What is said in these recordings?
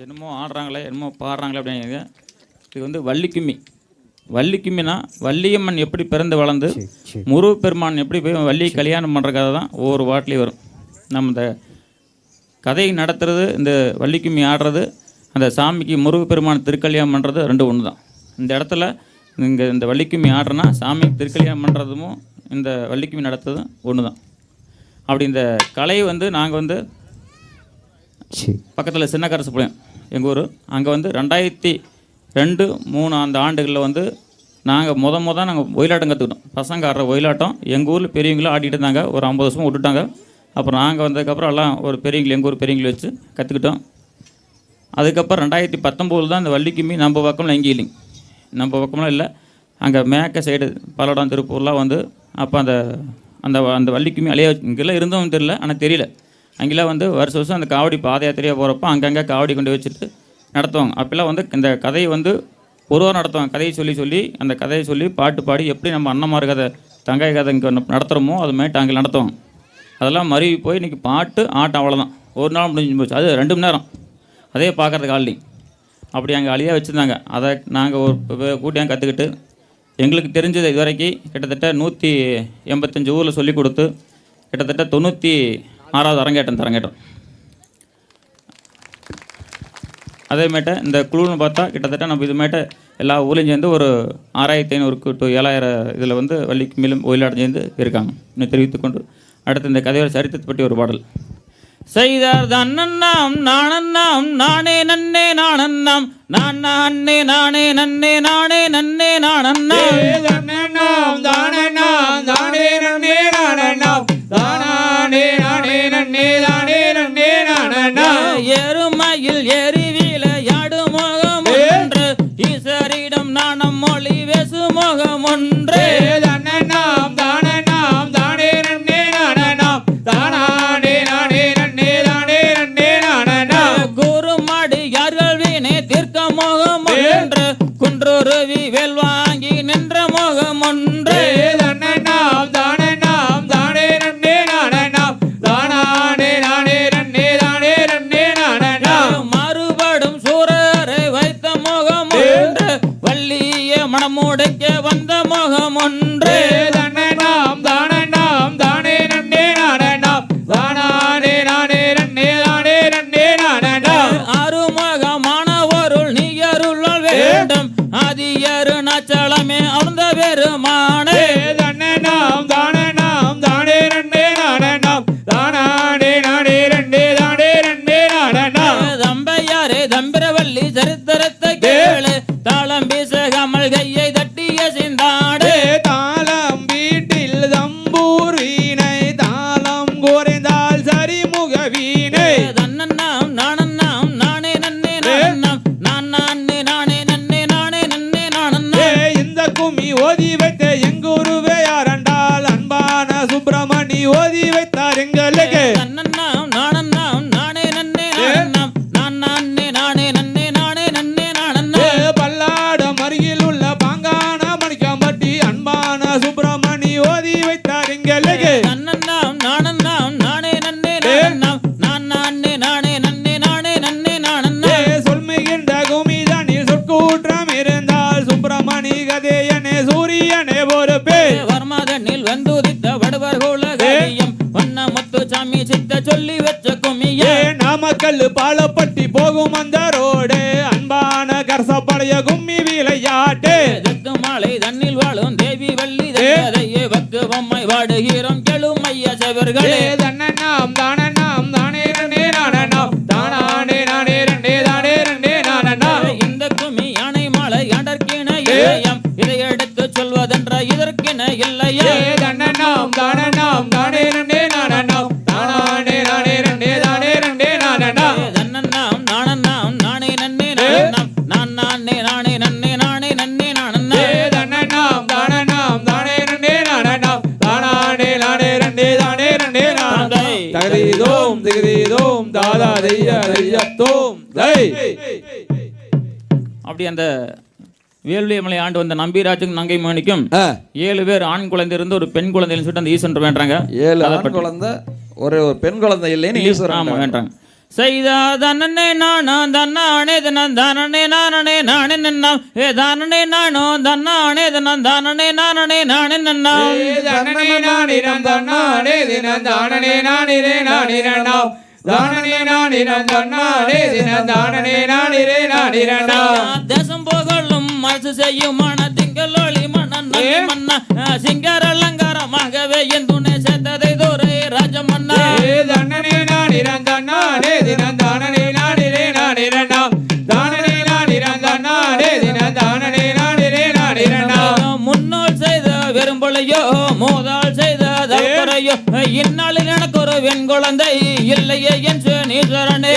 என்னமோ ஆடுறாங்களே என்னமோ பாடுறாங்களே அப்படிங்க. இது வந்து வள்ளிக்கும்மி. வள்ளிக்கும்மினா வள்ளியம்மன் எப்படி பிறந்து வளர்ந்து முருகப்பெருமான் எப்படி போய் வள்ளியை கல்யாணம் பண்ணுற கதை தான் ஒவ்வொரு பாட்டிலையும் வரும். நம்ம இந்த கதை நடத்துறது, இந்த வள்ளிக்கும்மி ஆடுறது, அந்த சாமிக்கு முருகப்பெருமான் திருக்கல்யாணம் பண்ணுறது ரெண்டு ஒன்று தான். இந்த இடத்துல இங்கே இந்த வள்ளிக்கும்மி ஆடுறனா சாமிக்கு திருக்கல்யாணம் பண்ணுறதும் இந்த வள்ளிக்கும்மி நடத்துறதும் ஒன்று தான். அப்படி இந்த கலை வந்து நாங்கள் வந்து பக்கத்தில் சின்னக்கரசுபாளையம் எங்கள் ஊர், அங்கே வந்து 2002-03 அந்த ஆண்டுகளில் வந்து நாங்கள் நாங்கள் ஒயிலாட்டம் கற்றுக்கிட்டோம். பசங்க ஆடுற ஒயிலாட்டம் எங்கள் ஊரில் பெரியவங்களும் ஆடிட்டு இருந்தாங்க. ஒரு 50 வருஷமாக விட்டுட்டாங்க. அப்புறம் நாங்கள் வந்ததுக்கப்புறம் எல்லாம் ஒரு பெரியவங்களை எங்கள் ஊர் பெரியவங்களை வச்சு கற்றுக்கிட்டோம். அதுக்கப்புறம் 2019 தான் இந்த வள்ளிக்கும்மி நம்ம பக்கம்லாம் எங்கேயும் இல்லைங்க. நம்ம பக்கம்லாம் இல்லை. அங்கே மேக்க சைடு பல்லடம் திருப்பூர்லாம் வந்து அப்போ அந்த அந்த அந்த வள்ளிக்கும்மி அலைய இங்கெல்லாம் இருந்தோம் தெரியல, ஆனால் தெரியல. அங்கெல்லாம் வந்து வருஷம் அந்த காவடி பாத யாத்திரையாக போகிறப்போ அங்கங்கே காவடி கொண்டு வச்சுட்டு நடத்துவாங்க. அப்போல்லாம் வந்து இந்த கதையை வந்து ஒரு வாரம் நடத்துவாங்க. கதையை சொல்லி அந்த கதையை சொல்லி பாட்டு பாடி எப்படி நம்ம அண்ணமார் கதை தங்காய் கதை இங்கே நடத்துகிறோமோ அது மாரி அங்கே நடத்துவாங்க. அதெல்லாம் மறுவி போய் இன்றைக்கி பாட்டு ஆட்டம் அவ்வளோதான். ஒரு நாள் முடிஞ்சு போச்சு. அது 2 மணி நேரம் அதே பார்க்குறதுக்கு ஆள்லையும் அப்படி அங்கே அழியாக வச்சுருந்தாங்க. அதை நாங்கள் ஒரு கூட்டியாக கற்றுக்கிட்டு எங்களுக்கு தெரிஞ்சது இது வரைக்கும் கிட்டத்தட்ட 185 ஊரில் சொல்லி கொடுத்து கிட்டத்தட்ட 96வது அரங்கேற்றம். அதேமாட்ட இந்த குழுன்னு பார்த்தா கிட்டத்தட்ட நம்ம இதுமாட்ட எல்லா ஊர்லேயும் சேர்ந்து ஒரு 6500 to 7000 இதில் வந்து வள்ளிக்கும்மியிலும் ஒயிலாட்டம் சேர்ந்து இருக்காங்க. இன்னும் தெரிவித்துக்கொண்டு அடுத்து இந்த கதையோட சரித்திரத்தை பற்றி ஒரு பாடல். செய்தார் தன்னண்ணாம் நானண்ணாம் நானே நன்னே நானண்ணாம் நான் அண்ணே நானே நன்னே நானே நன்னே நானண்ணாம் தன்னண்ணாம் தானண்ணாம் தானே நன்னே நானண்ணாம் தானே நானே நன்னே தானே நன்னே நானண்ணாம். எருமையில் எரிவில யாடு முகம் ஒன்று ஈசரிடம் நாணம் மொழி வெசு முகம் ஒன்று. தன்னண்ணாம் தானண்ணாம் தானே நன்னே நானண்ணாம் தானே நானே நன்னே தானே நன்னே நானண்ணாம். குருமடியார்கள் வீணே தீர்க்க முகம் ஒன்று குன்றுருவி வேல் வாங்கி நின்ற முகம் ஒன்று. தன்னண்ணாம் தானண்ணாம் தானே நன்னே நானண்ணாம் தானே நானே நன்னே தானே நன்னே நானண்ணாம். மறுபடும் சூரரை வைத்த முகம் ஒன்று வள்ளிய மனமுடைக்க வந்த முகம் ஒன்று. தன்னண்ணாம் தானண்ணாம் தானே நன்னே நானண்ணாம் தானே நானே நன்னே தானே நன்னே நானண்ணாம். அருமகமான பொருள் நீ அருளால் வேண்டும் அதியரு நச்சலமே அருந்த பெருமானே. தன்னண்ணாம் தானண்ணாம் தானே நன்னே நானண்ணாம் தானே நானே நன்னே தானே நன்னே நானண்ணாம். தம்பையாரே தம்பிரவள்ளி சரித்திரத்தை கேளு தாளம் வீசகாமல் கையை தட்டிய சிந்தாடு. தாளம் வீட்டில் தம்பூர் வீணை தாளம் குறைந்தால் சரிமுக வீணை. தன்னண்ணாம் நானண்ணாம் நானே நன்னே நானண்ணாம் நான் நானே நானே நன்னே நானே நன்னே நானண்ணா. இந்த கும்மி ஓதி வைத்த எங்குருவே யாரண்டால் அன்பான சுப்பிரமணி ஓதி வைத்தார் எங்களுக்கு. தன்னண்ணாம் நானண்ணாம் நானே நன்னே நானண்ணாம் நான் நானே நானே நன்னே நானே நன்னே நானண்ணா. பல்லாடம் அருகில் உள்ள பாங்கான மணிக்கம்பட்டி அன்பான சுப்பிரமணி ஓதி வைத்தார் எங்களுக்கு. தன்னண்ணாம் நானண்ணாம் நானே நன்னே நானண்ணாம் நான் நானே நானே நன்னே நானே நன்னே நானண்ணா. சொல்மிகின்ற குமிதனில் சொற்கூற்றம் இருந்தால் சுப்பிரமணி கதையனே சூரியனே பொறுப்பே. வர்மதனில் வந்துதித்த வடுவர் குலகரியம் வண்ண முத்துசாமி சித்த சொல்லி வச்ச குமியே. நாமக்கல் பாலப்பட்டி போகும் அந்த ரோடு அன்பான கரசப்படைய கும்மி விளையாட்டு. தெற்கு மாலை தன்னில் வாழும் தேவி வள்ளி தேவதையே பக்குவம்மை வாடுகிறோம் கெழுமைய செவர்களே. தன்னண்ணாம் தானண்ணாம் தானே நன்னே நானண்ணாம் தானே நானே நன்னே தானே நன்னே நானண்ணாம். இந்த குமி யானை மாலை அடர்க்கின இளையம் இதை எடுத்து சொல்வதென்ற இதற்கின இல்லையே. தன்னண்ணாம் தானண்ணாம் தானே நன்னே நானண்ணாம் தானே நானே நன்னே தானே நன்னே நானண்ணாம். தன்னண்ணாம் நானண்ணாம் நானே நன்னே நானண்ணாம் நான் நானே நானே நன்னே நானே நன்னே நானண்ணா. தன்னண்ணாம் தானண்ணாம் தானே நன்னே நானண்ணாம் தானே நானே நன்னே தானே நன்னே நானண்ணாம். தகரீதோம் திகரீதோம் தாதா தைய தையத்தோம் தை. அப்படி அந்த வேலுமலை ஆண்டு வந்த நம்பிராஜுக்கும் நங்கை மணிக்கும் 7 பேர் ஆண் குழந்தை இருந்து ஒரு பெண் குழந்தைன்னு சொல்லிட்டு அந்த ஈஸ்வரன் வேண்டாங்க. 7 ஆண் குழந்தை ஒரு பெண் குழந்தை இல்லைன்னு ஈஸ்வரன் வேண்டாங்க. செய்தா தன்னே நானோ தன்னானே தனன் தானே நானே நானே நன்னாம் ஏ தானே நானோ தன்னானே தனன் தானே நானே நானே நன்னாம் தன்னே நானிரம் தன்னானே தினம் தானே நானிரே நானிரண்டாம் தானே நானிரம் தன்னானே தினம் தானே நானிரே நானிரண்டாம் தேசம் போகலும் மனசு செய்யும் மன திங்களொளி மன்னன் மன்னா சிங்கார அலங்காரமாகவே என் துணை சேர்த்ததை தோரை ராஜமன்னா தன்னே நானிரம் தன்னானே தினம் தானே நானிரே நானிரண்டாம் தானே நானிரம் தன்னானே தினம் தானே நானிரே நானிரண்டாம் முன்னாள் செய்த வெறும்பொழையோ மோதால் செய்த தற்பரையோ இந்நாளில் எனக்கு ஒரு வெண் குழந்தை இல்லையே என்று நீஸ்வரனே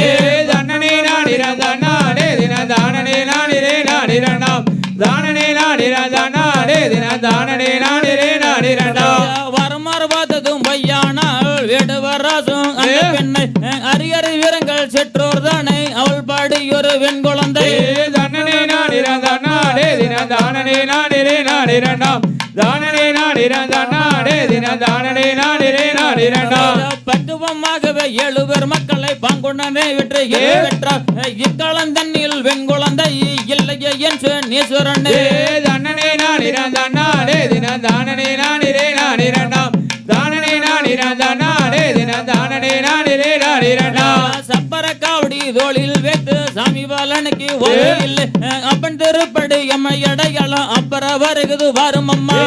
தன்னே நானிரம் தன்னானே தினம் தானே நானிரே நானிரண்டாம் தானே நானிரம் தன்னானே தினம் தானே நானிரே நானிரண்டாம் வரமாறு பார்த்ததும் பையானால் வேடுவர் ராசும் அந்த பெண்ணை அரியறை வீரங்கள் செற்றோர் தானே அவள் பாடி ஒரு வெண் குழந்தை தன்னே நானிரம் தன்னானே தினம் தானே நானிரே நானிரண்டாம் தானே நானிரம் தன்னானே தினம் தானே நானிரே நானிரண்டாம் பக்குவமாகவே 7 பேர் மக்களை பாங்குடனே வெற்றி பெற்றார் இக்காலம் தண்ணில் வெண்குழந்தை இல்லையே என்று நீஸ்வரனே தன்னே நானிரம் தன்னானே தினம் தானே நானிரே நானிரண்டாம் தானே நானிரம் தன்னானே தினம் தானே நானிரே நானிரண்டாம் சப்பர காவடி தோளில் வைத்து சாமி பாலனுக்கு ஒரு இல்லை அப்பன் திருப்படி எம்மை அடையாளம் அப்பற வருகுது வரும் அம்மா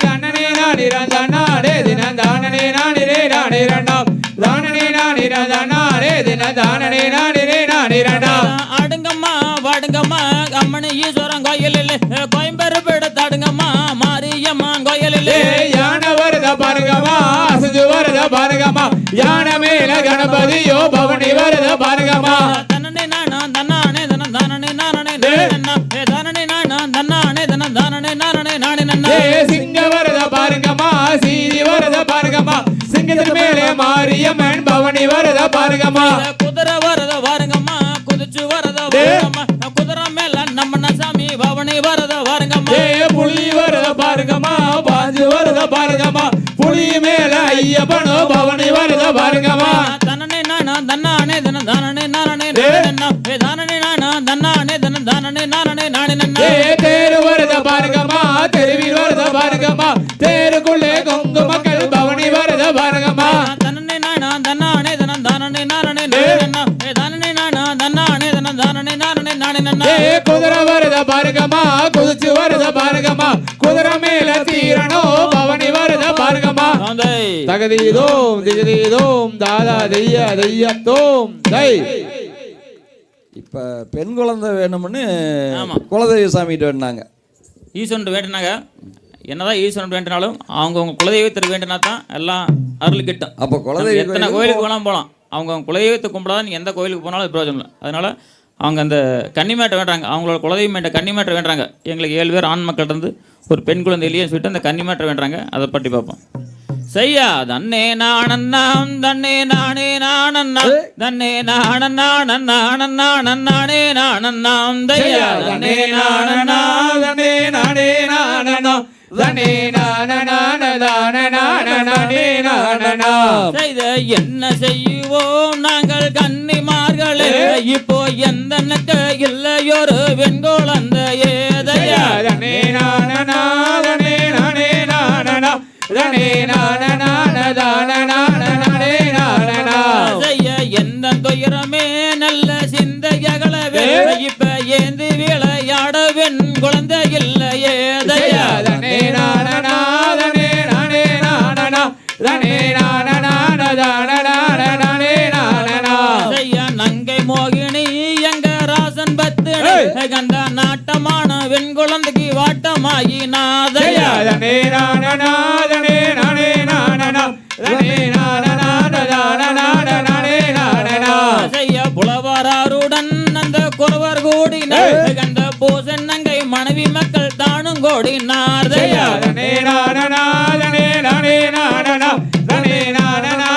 தன்னே நானிரம் தன்னானே தினம் தானே நானிரே நானிரண்டாம் தானே நானிரம் தன்னானே தினம் தானே நானிரே நானிரண்டாம் அடுங்கம்மா வாடுங்கம்மா அம்மனி ஈஸ்வரன் கோயில் இல்லை கோயம்பேறு பிடித்தாடுங்கம்மா மாரியம்மா கோயில் இல்லை யானை வருத பாருங்கம்மா அசைஞ்சு வருத பாருங்கம்மா யானை மேல கணபதியோ பவனி வருத பாருங்கம்மா தன்னே நானா தன்னானே தனன் தானே நானே நானே தானே நானா தன்னானே தனன் தானே நானே நானே நன்னா சிங்க வருத பாருங்கம்மா சீரி வருத பாருங்கம்மா சிங்கத்துக்கு மேலே மாரியம்மன் பவனி வருத பாருங்கம்மா குதிரை வரத வாருங்கம்மா குதிச்சு வரத வாருங்கம்மா குதிரை மேல நம்ம சாமி பவனி வரத வாருங்கம்மா புலி வருத பாருங்கம்மா பாஞ்சு வருத பாருங்கம்மா புலி மேல ஐயப்பனோ பவனி வருத பாருங்கம்மா தன்னே நானா தன்னானே தனன் தானே நானே தானே நானா தன்னானே தனன் தானே நானே நானே நன்னா தேரு வருத பாருங்கம்மா தெருவில் வருத பாருங்கம்மா தேருக்குள்ளே கொங்கு மக்கள் பவனி வருத பாருங்கம்மா தன்னே நானா தன்னானே தனன் தானே நானே தானே நானா தன்னானே தனன் தானே நானே நன்னா குதிரை வருத பாருங்கம்மா குதிச்சு வருத பாருங்கம்மா குதிரை மேல தீரனோ பவனி வருத பாருங்கம்மா தகதீதோம் திகதீதோம் தாதா தெய்ய தெய்யத்தோம் தை இப்போ பெண் குழந்தை வேணும்னு ஆமா. குலதெய்வ சாமிகிட்ட வேணாங்க. ஈஸ்வரன் வேண்டினாங்க என்னதான் ஈஸ்வரன் வேண்டினாலும் அவங்கவுங்க குலதெய்வத்தை வேண்டினா தான் எல்லாம் அருள் கிட்டும். அப்போ குலதெய்வ எத்தனை கோயிலுக்கு வேணாலும் போகலாம், அவங்க குலதெய்வத்தை கும்பிடாத நீ எந்த கோயிலுக்கு போனாலும் பிரயோஜனம் இல்லை. அதனால அவங்க அந்த கன்னிமேட்டை வேண்டாங்க, அவங்களோட குலதெய்வம் வேண்ட கன்னிமேட்டை வேண்டாங்க. எங்களுக்கு 7 பேர் ஆண் மக்கள் இருந்து ஒரு பெண் குழந்தை இல்லையேன்னு சொல்லிட்டு அந்த கன்னிமேட்டை வேண்டாங்க. அதை பற்றி பார்ப்போம். செய்யா தன்னே நானன்னாம் தன்னே நானே நானன்னா தன்னே நானே நானன்னாம் தையா தன்னே நானன்னா தன்னே நானே நானனா தன்னே நானனா செய்த என்ன செய்வோம் நாங்கள் கன்னிமார்களே, இப்போ எந்த இல்லையொரு வெண்கோளந்தையே தையா தன்னே நானனா தன்னே நானே நானனா தன்னே நானனா செய்ய எந்த துயரமே நல்ல சிந்தையகளவே, இப்ப ஏந்து விளையாட வெண் குழந்தை இல்லையே தையா தன்னே நானனா தன்னே நானே நானனா தன்னே நானனா செய்ய நங்கை மோகினி எங்க ராசன் பத்து கந்த நாட்டமான வெண் குழந்தைக்கு வாட்டமாகி நாதையா தன்னே நானனா தன்னே நானே நானனா தன்னே நானனா செய்ய புலவராருடன் அந்த குறவர் கூடி கந்த பூசன் நங்கை மனைவி மக்கள் தானும் கோடி நாதையா தன்னே நானனா தன்னே நானே நானனா தன்னே நானனா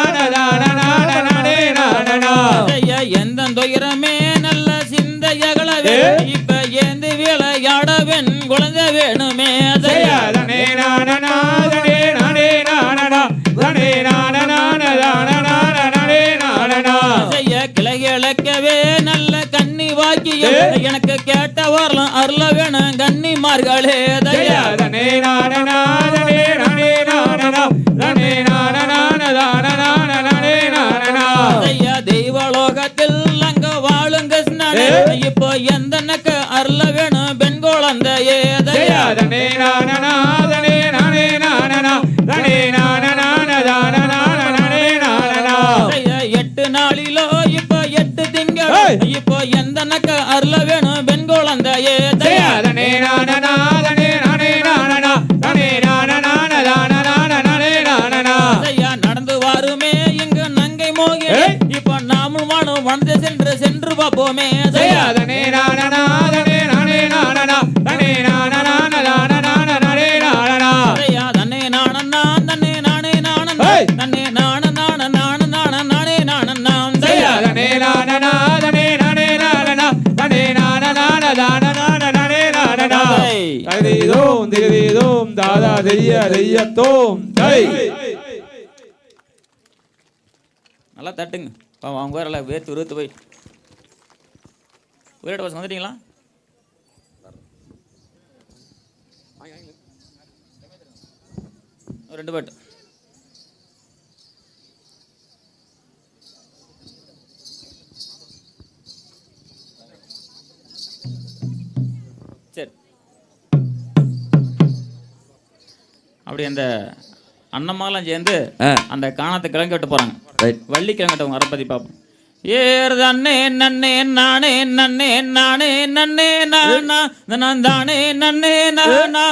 செய்ய எந்த துயரமே நல்ல சிந்தையகளவே, இப்ப ஏந்து விளையாட வெண் குழந்தை வேணுமே தையா தன்னே நானனா தன்னே நானே நானனா தன்னே நானனா செய்ய கிளைகள கிடைக்கவே நல்ல கன்னி வாக்கியம் எனக்கு கேட்ட வரலாம் அருள வேணும் கன்னிமார்களே தயா தனே நானனா தனே நானே நானனா தனே நானனா நானே நானனா ஐயா தெய்வலோகத்தில் அங்க வாழும் கிருஷ்ணனே இப்போ எந்தனக்கு அருள வேணும் பெண் குழந்தையே தயா தனே நானனா தனே நானே நானனா தனே நானனா நானே நானனா ஐயா 8 நாளிலோ இப்போ 8 திங்கள் இப்போ எந்தனக்கு அருள வேணும் பெண் குழந்தையே தயா தனே நானனா தனே நானே நானனா தனே நானனா நானே நானனா ஐயா நடந்து வாருமே இங்கு நங்கை மோகி இப்போ நாமும் வாழும் வனத்தை சென்று பார்ப்போமே தயா தனே நானனா தனே நானே நானனா தனே நானனா நானே நானனா ஐயா தன்னை நானன்னா தன்னை நானே நானன் தன்னை நானே நானன் தயா தனே நானனா தனே நானே நானனா தனே நானனா நானே நானனா தகதீதோம் திகதீதோம் தாதா தெய்யத்தோம் தை நல்லா தட்டுங்க அவங்க வேற வேர்த்து விருத்து போய் உயிரோட பசங்க வந்துட்டீங்களா ஒரு 2 பாட்டு சரி அப்படி அந்த அண்ணம்மாலாம் சேர்ந்து அந்த காணத்தை கிழங்கு விட்டு போறாங்க வள்ளி கிழங்கு விட்டவங்க அதை பத்தி பார்ப்போம் ஏர் தன்னே நன்னே நானே நன்னே நானே நன்னே நானா தானே நன்னே நானா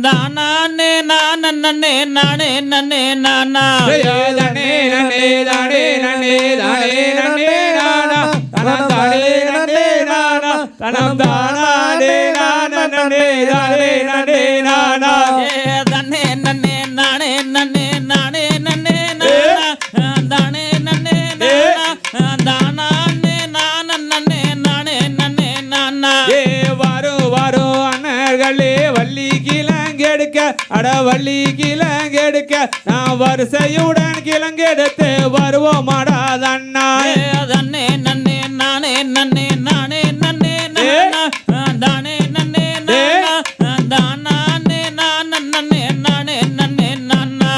தானே நான் நன்னே நானே நன்னே நானா தனே நன்னே தானே நன்னே தானே நன்னே நானா தனம் தானே நன்னே நானா தனம் தானே நன்னே தானே நன்னே நானா ஏர் தன்னே நன்னே நானே நன்னே நானே நன்னே நானா தானே நன்னே நானா வள்ளி கிழங்கெடுக்க அட வள்ளி கிழங்கெடுக்க நான் வரிசையுடன் கிழங்கெடுத்து வருவோம் அடாதண்ணா தன்னே நன்னே நானே நன்னே நானே நன்னே தானே நன்னே தானே நான் நன்னே நானே நன்னே நானா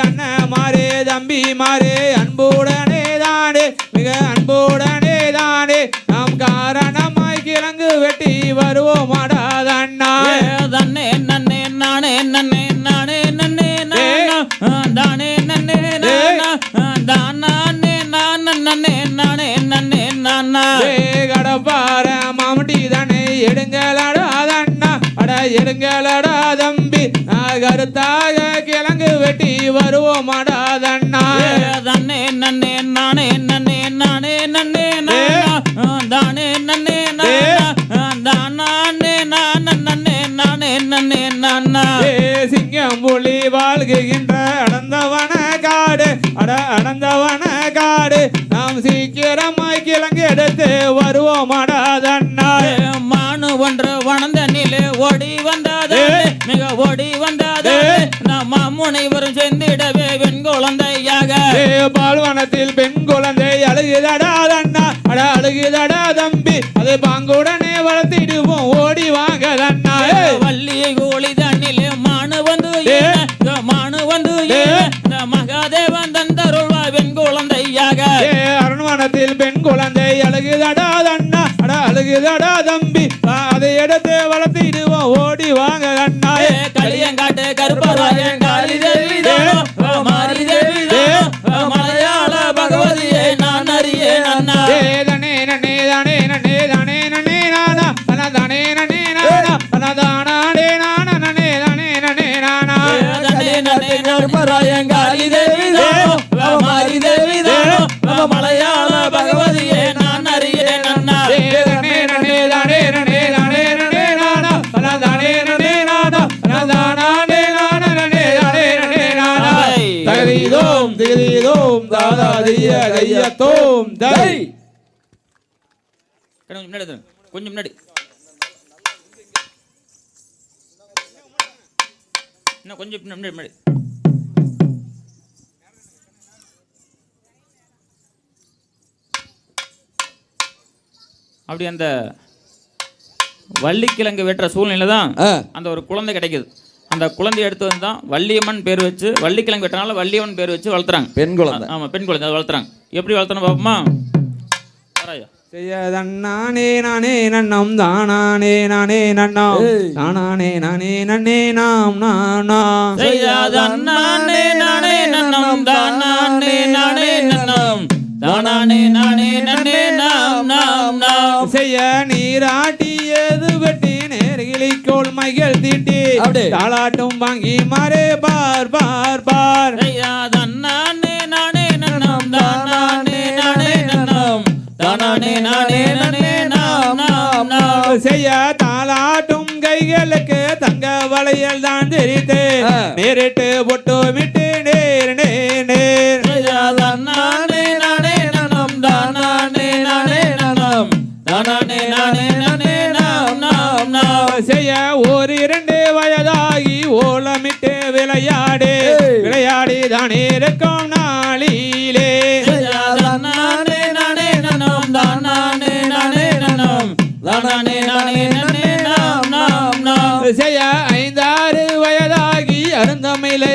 அண்ணன் மாறே தம்பி மாறே அன்புடனே தானே மிக அன்புடனே தானே நாம் காரணமாய் கிழங்கு வெட்டி வருவோம் அடாதண்ணா தன்னே நன்னே நானே நன்னே நானே நன்னே தானே நன்னே தானே நான் நன்னே நானே நன்னே நானா கடப்பார மாமட்டி தானே எடுங்களடாதண்ணா அட எடுங்களடா தம்பி நான் கருத்தாக கிழங்கு வெட்டி வருவோம் அடாதண்ணா தன்னே நன்னே நானே நன்னே நானே நன்னே தானே நன்னே தானே நான் நன்னே நானே நன்னே நானா சிங்கம் புலி வாழ்கின்ற அடந்தவன காடு அட அடந்தவன காடு நாம் சீக்கிரமாய் கிழங்கு எடுத்து வருவோம் அடாதண்ணா மானு ஒன்று வனந்த நிலை ஓடி வந்தாதே மிக ஓடி வந்தாதே நம்ம முனைவரும் சென்றிடவே பெண் குழந்தையாக பால்வனத்தில் பெண் குழந்தை அழுகுதடாதண்ணா அட அழுகுதடா தம்பி அதை பாங்குடனே வளர்த்திடுவோம் ஓடி வாங்கதண்ணா வள்ளியை கோழி தண்ணிலே மானு வந்து மகாதேவன் தந்தருள்வா பெண் குழந்தையாக அரண்மனத்தில் பெண் குழந்தை அழுகுதடாதண்ணா அட அழுகுதடா தம்பி அதை எடுத்து வளர்த்திடுவோம் ஓடி வாங்க அண்ணா களியங்காட்டு கருப்பராயன் காளி தேவி மாரி தேவி மலையாள பகவதியே நான் அறியேன் அண்ணா தானே நன்னே தானே நன்னே தானே நன்னே நானா தானே நன்னே நானா தானே நானா நன்னே தானே நன்னே நானா தானே நன்னே கருப்பராயன் காளி தேவி மாரி தேவி மலையாள பகவதியே நான் அறியேன் அண்ணா தானே நன்னே தானே நன்னே தானே நன்னே நானா தானே நன்னே நானா தானே நானா நன்னே தானே நன்னே நானா தகதீதோம் திகதீதோம் தாதா தெய்யத்தோம் தை கொஞ்சம் முன்னாடி இன்னும் கொஞ்சம் முன்னாடி அப்படி அந்த வள்ளிக்கிழங்கு வெட்டுற சூழ்நிலை தான் ஆ. அந்த ஒரு குழந்தை கிடைக்குது. அந்த குழந்தைய எடுத்து வந்து தான் வள்ளியம்மன் பேர் வச்சு, வள்ளிக்கிழங்கு வெட்டனால வள்ளியம்மன் பேர் வச்சு வளர்த்துறாங்க. பெண் குழந்தை. ஆமாம், பெண் குழந்தை அதை வளர்த்துறாங்க. எப்படி வளர்த்தணும் பார்ப்போமா? வராயா செய்யதன்னானே நானே நன்னம் தானானே நானே நன்னம் தானானே நானே நன்னே நாம் நானாம் செய்யாதன்னானே நானே நன்னம் தானானே நானே நன்னம் தானானே நானே நன்னே நாம் நாம் நாம் செய்ய நீராட்டியது வெட்டி நேர்கிளிக்கோள் மைகள் தீட்டி அப்படியே. தாளாட்டும் வாங்கி மாறே பார் பார் பார் செய்யாதன்னானே நானே நன்னம் தானானே நானே நன்னம் தானானே நானே நன்னே நாம் நாம் நாம் செய்ய தாளாட்டும் கைகளுக்கு தங்க வளையல் தான் தெரித்து நேரிட்டு பொட்டு விட்டு நேர் நேர் நேர் செய்யாதன்னானே நானே நன்னம் தானானே நானே நன்னம் தானானே நானே நன்னே நாம் நாம் நாம் செய்ய ஓர் 2 வயதாகி ஓலமிட்டு விளையாடு விளையாடி தானே இருக்கும் நாளிலே செய்யாதன்னானே நானே நன்னம் தானானே நானே நன்னம் தானானே நானே நன்னே நாம் நாம் நாம் செய்ய 5-6 வயதாகி அருந்தமிழை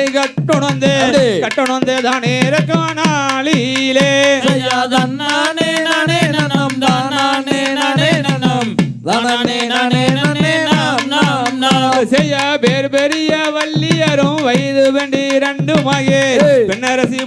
கட்டுணந்து தானே இருக்கும் நாளிலே செய்யாதன்னானே நானே நன்னம் தானானே நானே நன்னம் தானானே நானே நன்னே நாம் நாம் நாம் செய்ய பேர் பெரிய வள்ளியரும் வயது வெண்டி 2 மகே பெண்ணரசி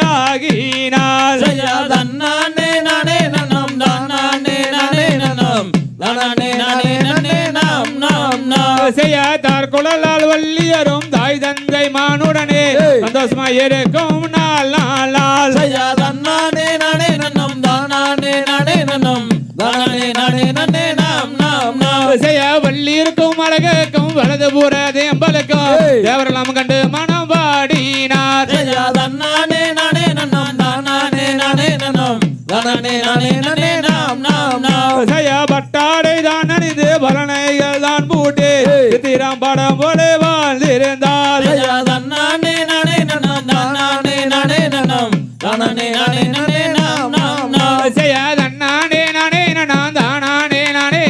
புஷ்பவலியாகினாள் செய்யாதன்னானே நானே நன்னம் தானானே நானே நன்னம் தானானே நானே நன்னே நாம் நாம் நாம் செய்ய தார்குழலால் வள்ளியரும் தாய் தந்தை மானுடனே சந்தோஷமா இருக்கும் நாள் நாள் நாள் செய்யாதன்னானே நானே நன்னம் தானானே நானே நன்னம் தானானே நானே நன்னே நாம் நாம் நாம் செய்ய வள்ளி இருக்கும் அழகுக்கும் வலது புற தேம்பலுக்கும் தேவரெல்லாம் கண்டு மனம் பாடினார் செய்யாதன்னானே நானே நன்னம் தானானே நானே நன்னம் தானானே நானே நன்னே நாம் நாம் நாம் செய்ய பட்டாடை தான் அணிந்து பலனைகள் தான் பூட்டி சித்திரம் படம் போல வாழ்ந்திருந்தார் செய்யாதன்னானே நானே நன்னம் தானானே நானே நன்னம் தானானே நானே நன்னே நாம் நாம் நாம் செய்யாதன்னானே நானே நான் தானானே நானே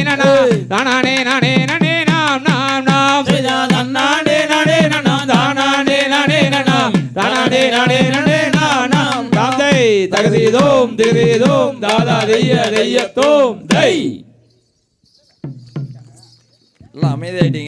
தானானே நானே நனே நாம் நாம் நாம் செய்யாதன்னானே நானே நன்னம் தானானே நானே நன்னம் தானானே நானே நன்னே நாம் நாம் தாந்தை தகுதிதோம் திரிதோம் தாதா தெய்யத்தோம் தை எல்லாம் அமைதியாயிட்டீங்க.